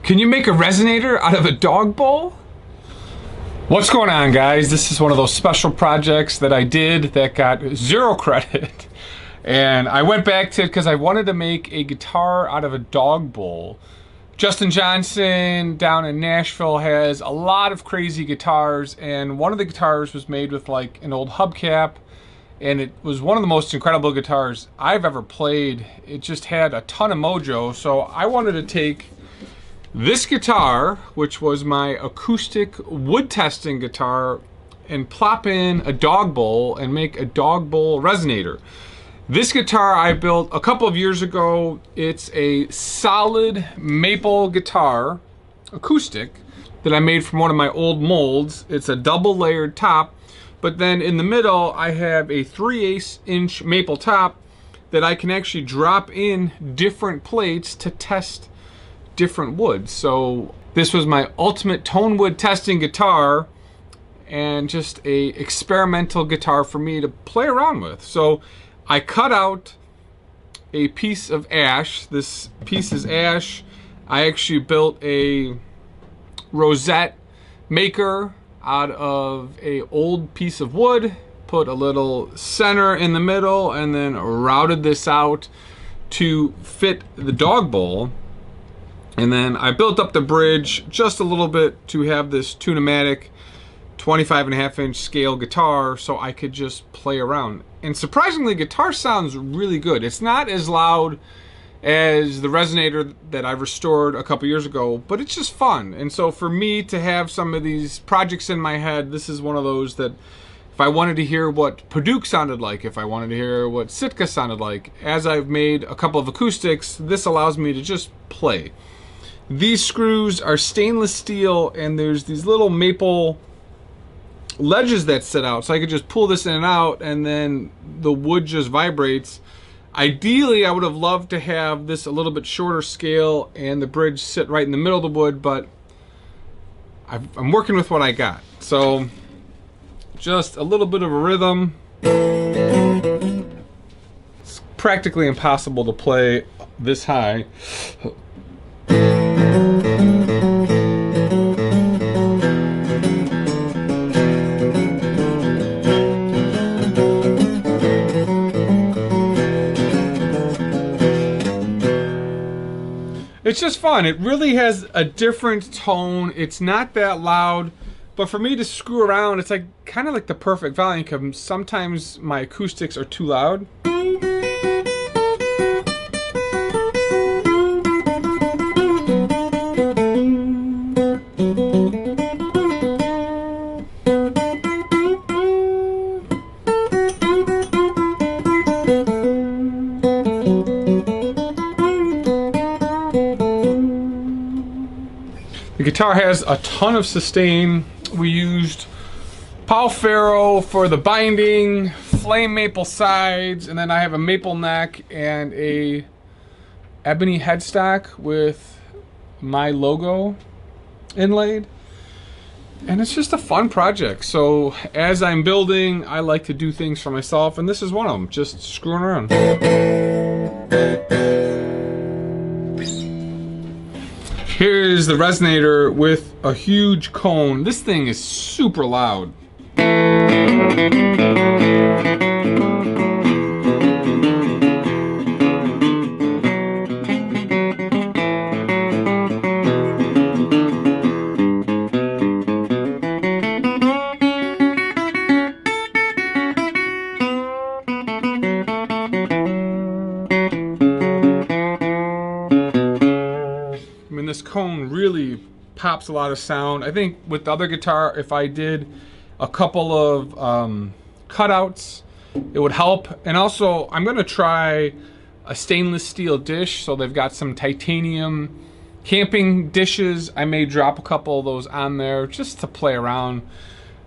Can you make a resonator out of a dog bowl? What's going on, guys? This is one of those special projects that I did that got 0 credit. And I went back to it because I wanted to make a guitar out of a dog bowl. Justin Johnson down in Nashville has a lot of crazy guitars, and one of the guitars was made with like an old hubcap, and it was one of the most incredible guitars I've ever played. It just had a ton of mojo, so I wanted to take this guitar, which was my acoustic wood testing guitar, and plop in a dog bowl and make a dog bowl resonator. This guitar I built a couple of years ago. It's a solid maple guitar, acoustic, that I made from one of my old molds. It's a double layered top, but then in the middle I have a 3/8 inch maple top that I can actually drop in different plates to test different woods. So this was my ultimate tone wood testing guitar, and just a experimental guitar for me to play around with. So I cut out a piece of ash. This piece is ash. I actually built a rosette maker out of a old piece of wood, put a little center in the middle, and then routed this out to fit the dog bowl. And then I built up the bridge just a little bit to have this tunematic 25.5 inch scale guitar so I could just play around. And surprisingly, guitar sounds really good. It's not as loud as the resonator that I restored a couple years ago, but it's just fun. And so for me to have some of these projects in my head, this is one of those that if I wanted to hear what Padauk sounded like, if I wanted to hear what Sitka sounded like, as I've made a couple of acoustics, this allows me to just play. These screws are stainless steel, and there's these little maple ledges that sit out, so I could just pull this in and out, and then the wood just vibrates. Ideally, I would have loved to have this a little bit shorter scale and the bridge sit right in the middle of the wood, but I'm working with what I got. So just a little bit of a rhythm. It's practically impossible to play this high. It's just fun. It really has a different tone. It's not that loud, but for me to screw around, it's like kind of like the perfect volume, because sometimes my acoustics are too loud. The guitar has a ton of sustain. We used Pau Ferro for the binding, flame maple sides, and then I have a maple neck and a ebony headstock with my logo inlaid. And it's just a fun project. So as I'm building, I like to do things for myself, and this is one of them, just screwing around. Here's the resonator with a huge cone. This thing is super loud. This cone really pops a lot of sound. I think with the other guitar, if I did a couple of cutouts, it would help. And also, I'm gonna try a stainless steel dish. So they've got some titanium camping dishes. I may drop a couple of those on there just to play around.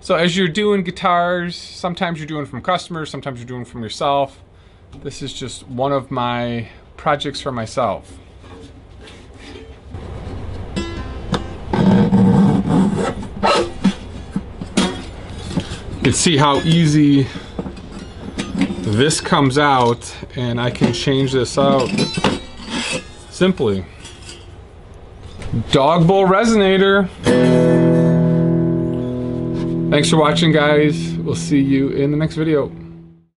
So as you're doing guitars, sometimes you're doing from customers, sometimes you're doing from yourself. This is just one of my projects for myself. You can see how easy this comes out, and I can change this out simply. dog bowl resonator. Thanks for watching, guys. We'll see you in the next video.